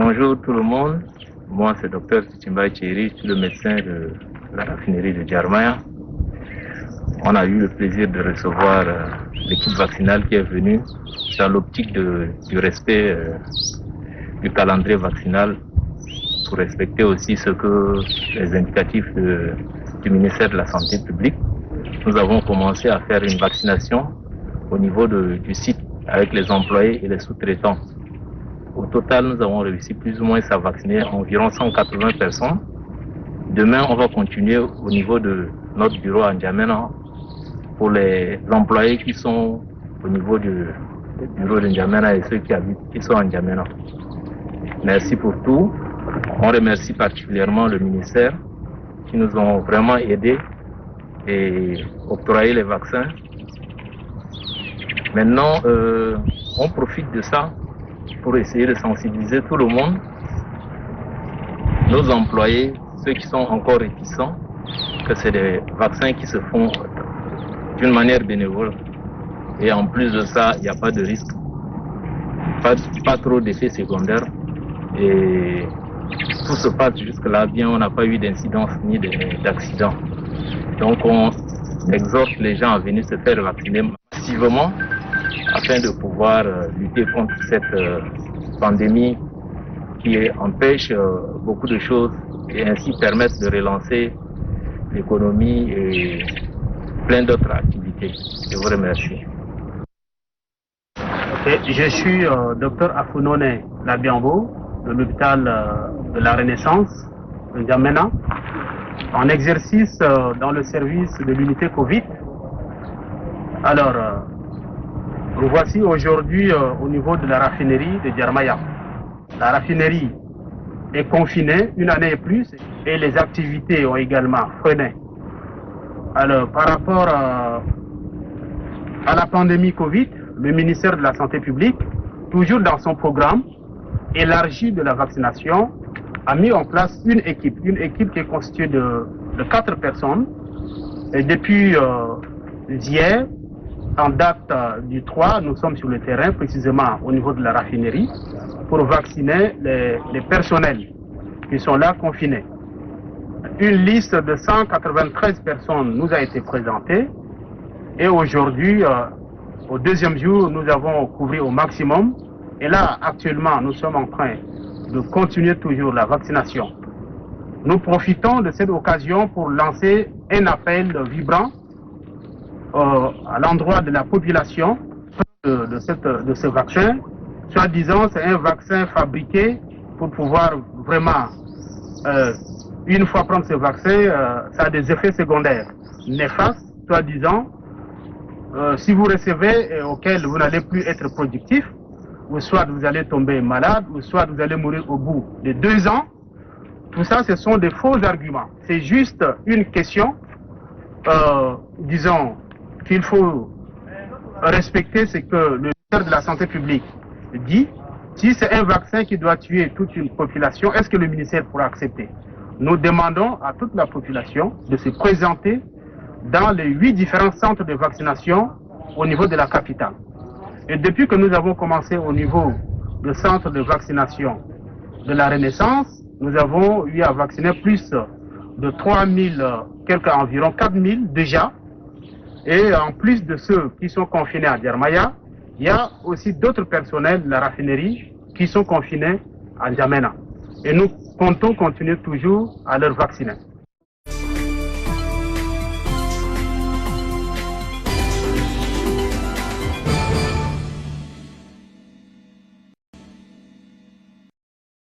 Bonjour tout le monde, moi c'est Dr Titimbaye Thierry, je suis le médecin de la raffinerie de Djarmaya. On a eu le plaisir de recevoir l'équipe vaccinale qui est venue dans l'optique du respect du calendrier vaccinal pour respecter aussi ce que les indicatifs du ministère de la Santé publique. Nous avons commencé à faire une vaccination au niveau du site avec les employés et les sous-traitants. Au total, nous avons réussi plus ou moins à vacciner environ 180 personnes. Demain, on va continuer au niveau de notre bureau à N'Djamena pour les employés qui sont au niveau du bureau de N'Djamena et ceux qui sont à N'Djamena. Merci pour tout. On remercie particulièrement le ministère qui nous ont vraiment aidés et octroyé les vaccins. Maintenant, on profite de ça pour essayer de sensibiliser tout le monde, nos employés, ceux qui sont encore réticents, que c'est des vaccins qui se font d'une manière bénévole. Et en plus de ça, il n'y a pas de risque, pas trop d'effets secondaires. Et tout se passe jusque-là bien, on n'a pas eu d'incidence ni d'accident. Donc on exhorte les gens à venir se faire vacciner massivement afin de pouvoir lutter contre cette pandémie qui empêche beaucoup de choses et ainsi permettre de relancer l'économie et plein d'autres activités. Je vous remercie. Je suis Dr Afunone Labiambo de l'hôpital de la Renaissance de N'Djamena, en exercice dans le service de l'unité Covid. Alors, nous voici aujourd'hui au niveau de la raffinerie de Djarmaya. La raffinerie est confinée une année et plus et les activités ont également freiné. Alors, par rapport à la pandémie Covid, le ministère de la Santé publique, toujours dans son programme élargi de la vaccination, a mis en place une équipe qui est constituée de 4 personnes. Et depuis hier, en date du 3, nous sommes sur le terrain, précisément au niveau de la raffinerie, pour vacciner les personnels qui sont là confinés. Une liste de 193 personnes nous a été présentée et aujourd'hui, au deuxième jour, nous avons couvert au maximum. Et là, actuellement, nous sommes en train de continuer toujours la vaccination. Nous profitons de cette occasion pour lancer un appel vibrant à l'endroit de la population de ce vaccin. Soi-disant, c'est un vaccin fabriqué pour pouvoir vraiment, une fois prendre ce vaccin, ça a des effets secondaires néfastes, soi-disant. Si vous recevez auquel vous n'allez plus être productif, ou soit vous allez tomber malade, ou soit vous allez mourir au bout de 2 ans, tout ça, ce sont des faux arguments. C'est juste une question, disons, qu'il faut respecter ce que le ministère de la Santé publique dit. Si c'est un vaccin qui doit tuer toute une population, est-ce que le ministère pourra accepter? Nous demandons à toute la population de se présenter dans les 8 différents centres de vaccination au niveau de la capitale. Et depuis que nous avons commencé au niveau du centre de vaccination de la Renaissance, nous avons eu à vacciner plus de 3000, environ 4000 déjà. Et en plus de ceux qui sont confinés à Djarmaya, il y a aussi d'autres personnels de la raffinerie qui sont confinés à N'Djamena. Et nous comptons continuer toujours à leur vacciner.